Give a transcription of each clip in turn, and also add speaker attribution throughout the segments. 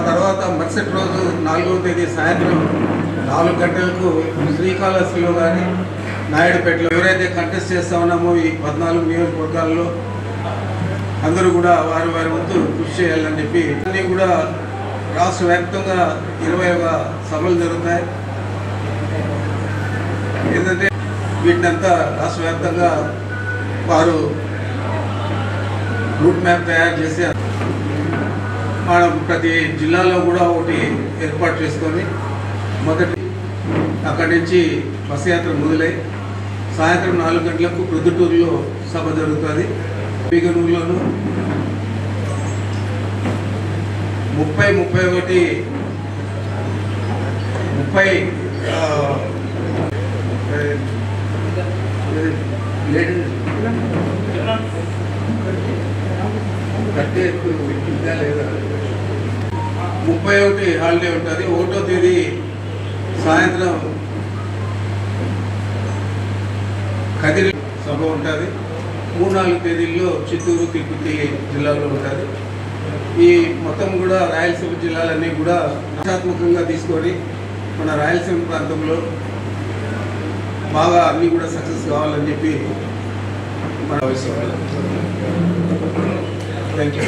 Speaker 1: తర్వాత మరుసటి రోజు 4వ తేదీ సాయంత్రం 4 గంటలకు శ్రీకాళహస్తిలో కానీ నాయుడుపేటలో ఎవరైతే కంటెస్ట్ చేస్తా ఉన్నామో ఈ 14 నియోజకవర్గాల్లో అందరూ కూడా వారి వంతు కృషి చేయాలని చెప్పి అన్నీ కూడా రాష్ట్ర వ్యాప్తంగా 21 సభలు జరుగుతాయి. ఏంటంటే వీటినంతా రాష్ట్ర వ్యాప్తంగా వారు రూట్ మ్యాప్ తయారు చేసి మనం ప్రతి జిల్లాలో కూడా ఒకటి ఏర్పాటు చేసుకొని మొదటి అక్కడి నుంచి బస్సు యాత్ర మొదలై సాయంత్రం 4 గంటలకు ప్రొద్దుటూరులో సభ జరుగుతుంది. బిగనూరులోను 30 హాలిడే ఉంటుంది. 1వ తేదీ సాయంత్రం కదిరి సభ ఉంటుంది. 3-4 తేదీల్లో చిత్తూరు, తిరుపతి జిల్లాలో ఉంటుంది. ఈ మొత్తం కూడా రాయలసీమ జిల్లాలన్నీ కూడా ఆధ్యాత్మికంగా తీసుకొని మన రాయలసీమ ప్రాంతంలో బాగా అన్నీ కూడా సక్సెస్ కావాలని చెప్పి మన థ్యాంక్ యూ.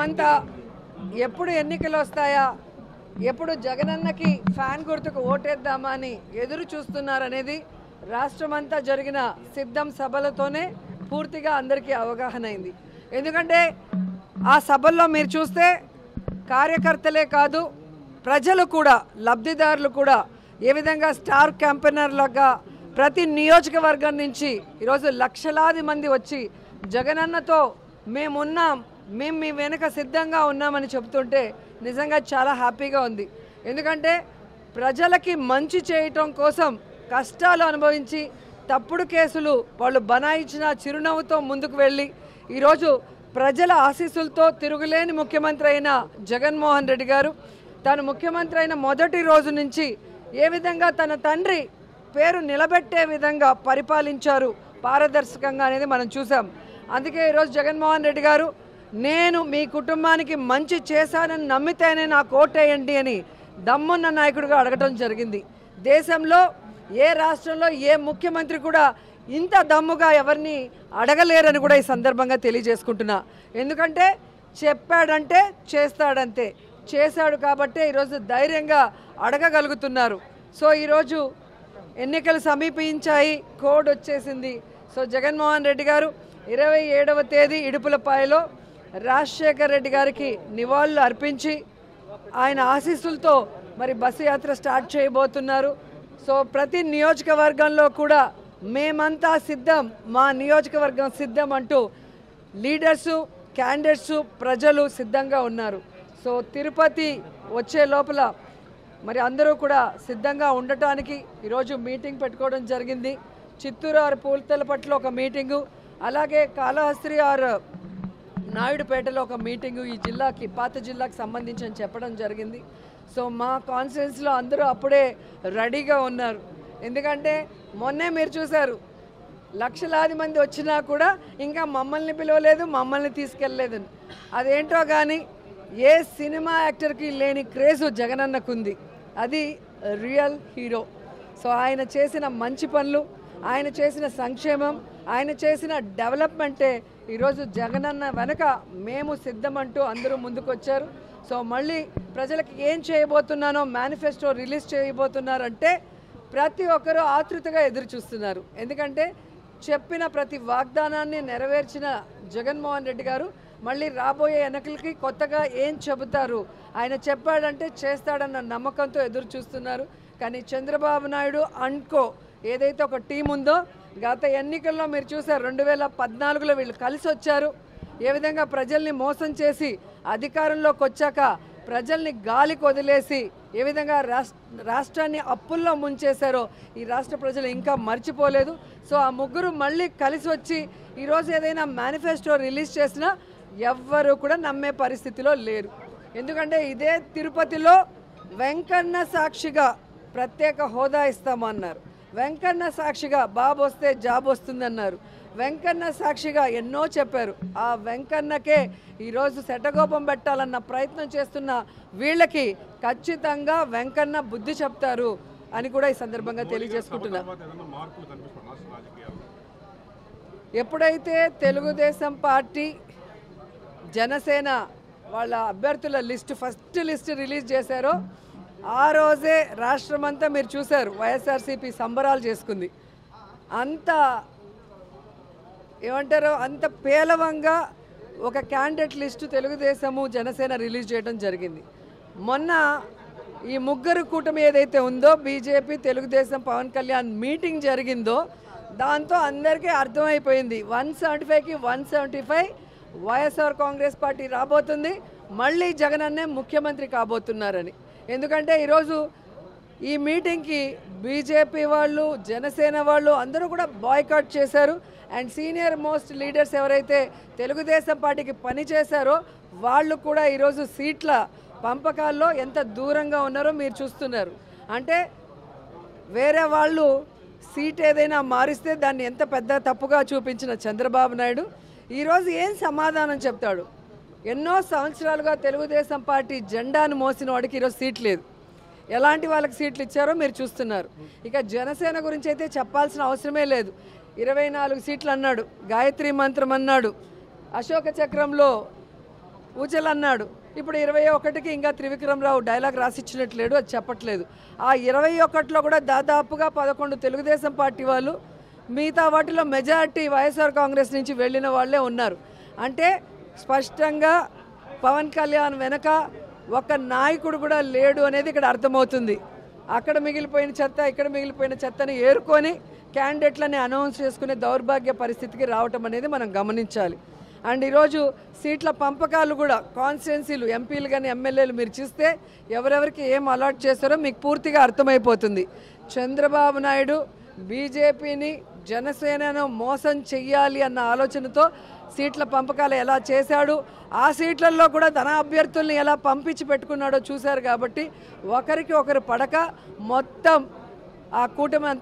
Speaker 2: అంతా ఎప్పుడు ఎన్నికలు వస్తాయా, ఎప్పుడు జగనన్నకి ఫ్యాన్ గుర్తుకు ఓటేద్దామా అని ఎదురు చూస్తున్నారనేది రాష్ట్రమంతా జరిగిన సిద్ధం సభలతోనే పూర్తిగా అందరికీ అవగాహన అయింది. ఎందుకంటే ఆ సభల్లో మీరు చూస్తే కార్యకర్తలే కాదు, ప్రజలు కూడా, లబ్ధిదారులు కూడా ఏ విధంగా స్టార్ క్యాంపెయినర్లుగా ప్రతి నియోజకవర్గం నుంచి ఈరోజు లక్షలాది మంది వచ్చి జగనన్నతో మేమున్నాం, మేము మీ వెనుక సిద్ధంగా ఉన్నామని చెప్తుంటే నిజంగా చాలా హ్యాపీగా ఉంది. ఎందుకంటే ప్రజలకి మంచి చేయటం కోసం కష్టాలు అనుభవించి తప్పుడు కేసులు వాళ్ళు బనాయించిన చిరునవ్వుతో ముందుకు వెళ్ళి ఈరోజు ప్రజల ఆశీస్సులతో తిరుగులేని ముఖ్యమంత్రి అయిన జగన్మోహన్ రెడ్డి గారు తాను ముఖ్యమంత్రి అయిన మొదటి రోజు నుంచి ఏ విధంగా తన తండ్రి పేరు నిలబెట్టే విధంగా పరిపాలించారు పారదర్శకంగా అనేది మనం చూసాం. అందుకే ఈరోజు జగన్మోహన్ రెడ్డి గారు నేను మీ కుటుంబానికి మంచి చేశానని నమ్మితేనే నాకు ఓటేయండి అని దమ్మున్న నాయకుడిగా అడగటం జరిగింది. దేశంలో ఏ రాష్ట్రంలో ఏ ముఖ్యమంత్రి కూడా ఇంత దమ్ముగా ఎవరిని అడగలేరని కూడా ఈ సందర్భంగా తెలియజేసుకుంటున్నా. ఎందుకంటే చెప్పాడంటే చేస్తాడంతే, చేశాడు కాబట్టే ఈరోజు ధైర్యంగా అడగగలుగుతున్నారు. సో ఈరోజు ఎన్నికలు సమీపించాయి, కోడ్ వచ్చేసింది. సో జగన్మోహన్ రెడ్డి గారు 27వ తేదీ ఇడుపులపాయలో రాజశేఖర్ రెడ్డి గారికి నివాళులు అర్పించి ఆయన ఆశీస్సులతో మరి బస్సు యాత్ర స్టార్ట్ చేయబోతున్నారు. సో ప్రతి నియోజకవర్గంలో కూడా మేమంతా సిద్ధం, మా నియోజకవర్గం సిద్ధం అంటూ లీడర్సు, క్యాండిడేట్సు, ప్రజలు సిద్ధంగా ఉన్నారు. సో తిరుపతి వచ్చే లోపల మరి అందరూ కూడా సిద్ధంగా ఉండటానికి ఈరోజు మీటింగ్ పెట్టుకోవడం జరిగింది. చిత్తూరు ఆర్ పూల్తలపట్ల ఒక మీటింగు, అలాగే కాళహస్తి ఆర్ నాయుడుపేటలో ఒక మీటింగు ఈ జిల్లాకి, పాత జిల్లాకి సంబంధించి అని చెప్పడం జరిగింది. సో మా కాన్ఫరెన్స్లో అందరూ అప్పుడే రెడీగా ఉన్నారు. ఎందుకంటే మొన్నే మీరు చూశారు, లక్షలాది మంది వచ్చినా కూడా ఇంకా మమ్మల్ని పిలవలేదు, మమ్మల్ని తీసుకెళ్ళలేదని. అదేంటో కానీ ఏ సినిమా యాక్టర్కి లేని క్రేజు జగనన్నకుంది. అది రియల్ హీరో. సో ఆయన చేసిన మంచి పనులు, ఆయన చేసిన సంక్షేమం, ఆయన చేసిన డెవలప్మెంటే ఈరోజు జగనన్న వెనక మేము సిద్ధమంటూ అందరూ ముందుకొచ్చారు. సో మళ్ళీ ప్రజలకు ఏం చేయబోతున్నానో మేనిఫెస్టో రిలీజ్ చేయబోతున్నారంటే ప్రతి ఒక్కరూ ఆతృతగా ఎదురు చూస్తున్నారు. ఎందుకంటే చెప్పిన ప్రతి వాగ్దానాన్ని నెరవేర్చిన జగన్మోహన్ రెడ్డి గారు మళ్ళీ రాబోయే ఎన్నికలకి కొత్తగా ఏం చెబుతారు, ఆయన చెప్పాడంటే చేస్తాడన్న నమ్మకంతో ఎదురు చూస్తున్నారు. కానీ చంద్రబాబు నాయుడు అండ్కో ఏదైతే ఒక టీం ఉందో గత ఎన్నికల్లో మీరు చూసారు 2014లో వీళ్ళు కలిసి వచ్చారు. ఏ విధంగా ప్రజల్ని మోసం చేసి అధికారంలోకి వచ్చాక ప్రజల్ని గాలికి వదిలేసి ఏ విధంగా రాష్ట్రాన్ని అప్పుల్లో ముంచేశారో ఈ రాష్ట్ర ప్రజలు ఇంకా మర్చిపోలేదు. సో ఆ ముగ్గురు మళ్ళీ కలిసి వచ్చి ఈరోజు ఏదైనా మేనిఫెస్టో రిలీజ్ చేసినా ఎవ్వరూ కూడా నమ్మే పరిస్థితిలో లేరు. ఎందుకంటే ఇదే తిరుపతిలో వెంకన్న సాక్షిగా ప్రత్యేక హోదా ఇస్తామన్నారు, వెంకన్న సాక్షిగా బాబు వస్తే జాబ్ వస్తుందన్నారు, వెంకన్న సాక్షిగా ఎన్నో చెప్పారు. ఆ వెంకన్నకే ఈరోజు శటగోపం పెట్టాలన్న ప్రయత్నం చేస్తున్న వీళ్ళకి ఖచ్చితంగా వెంకన్న బుద్ధి చెప్తారు అని కూడా ఈ సందర్భంగా తెలియజేసుకుంటున్నా. ఎప్పుడైతే తెలుగుదేశం పార్టీ జనసేన వాళ్ళ అభ్యర్థుల ఫస్ట్ లిస్ట్ రిలీజ్ చేశారో ఆ రోజే రాష్ట్రమంతా మీరు చూశారు వైఎస్ఆర్సీపీ సంబరాలు చేసుకుంది. అంత ఏమంటారో అంత పేలవంగా ఒక candidate list Telugu Desam Janasena release చేయడం జరిగింది. మొన్న ఈ ముగ్గురు కూటమి ఏదైతే ఉందో బీజేపీ తెలుగుదేశం పవన్ కళ్యాణ్ మీటింగ్ జరిగిందో దాంతో అందరికీ అర్థమైపోయింది 175కి 175 వైఎస్ఆర్ కాంగ్రెస్ పార్టీ రాబోతుంది, మళ్ళీ జగన్ అన్నే ముఖ్యమంత్రి కాబోతున్నారని. ఎందుకంటే ఈరోజు ఈ మీటింగ్కి బీజేపీ వాళ్ళు జనసేన వాళ్ళు అందరూ కూడా బాయ్కాట్ చేశారు. అండ్ సీనియర్ మోస్ట్ లీడర్స్ ఎవరైతే తెలుగుదేశం పార్టీకి పనిచేశారో వాళ్ళు కూడా ఈరోజు సీట్ల పంపకాల్లో ఎంత దూరంగా ఉన్నారో మీరు చూస్తున్నారు. అంటే వేరే వాళ్ళు సీట్ ఏదైనా మారిస్తే దాన్ని ఎంత పెద్ద తప్పుగా చూపించిన చంద్రబాబు నాయుడు ఈరోజు ఏం సమాధానం చెప్తాడు? ఎన్నో సంవత్సరాలుగా తెలుగుదేశం పార్టీ జెండాను మోసిన వాడికి ఈరోజు సీట్ లేదు. ఎలాంటి వాళ్ళకి సీట్లు ఇచ్చారో మీరు చూస్తున్నారు. ఇక జనసేన గురించి అయితే చెప్పాల్సిన అవసరమే లేదు. 24 సీట్లు అన్నాడు, గాయత్రి మంత్రం అన్నాడు, అశోక చక్రంలో ఊచలు అన్నాడు. ఇప్పుడు 21కి ఇంకా త్రివిక్రమరావు డైలాగ్ రాసిచ్చినట్లేడు, అది చెప్పట్లేదు. ఆ 21లో కూడా దాదాపుగా 11 తెలుగుదేశం పార్టీ వాళ్ళు, మిగతా వాటిలో మెజారిటీ వైఎస్ఆర్ కాంగ్రెస్ నుంచి వెళ్ళిన వాళ్ళే ఉన్నారు. అంటే స్పష్టంగా పవన్ కళ్యాణ్ వెనక ఒక నాయకుడు కూడా లేడు అనేది ఇక్కడ అర్థమవుతుంది. అక్కడ మిగిలిపోయిన చెత్త ఇక్కడ మిగిలిపోయిన చెత్తని ఏరుకొని క్యాండిడేట్లని అనౌన్స్ చేసుకునే దౌర్భాగ్య పరిస్థితికి రావటం అనేది మనం గమనించాలి. అండ్ ఈరోజు సీట్ల పంపకాలు కూడా కాన్స్టిట్యున్సీలు ఎంపీలు కానీ ఎమ్మెల్యేలు మీరు చూస్తే ఎవరెవరికి ఏం అలాట్ చేస్తారో మీకు పూర్తిగా అర్థమైపోతుంది. చంద్రబాబు నాయుడు బీజేపీని జనసేనను మోసం చెయ్యాలి అన్న ఆలోచనతో సీట్ల పంపకాలు ఎలా చేశాడు, ఆ సీట్లలో కూడా తన అభ్యర్థుల్ని ఎలా పంపించి పెట్టుకున్నాడో చూశారు. కాబట్టి ఒకరికి ఒకరు పడక మొత్తం ఆ కూటమి అంతా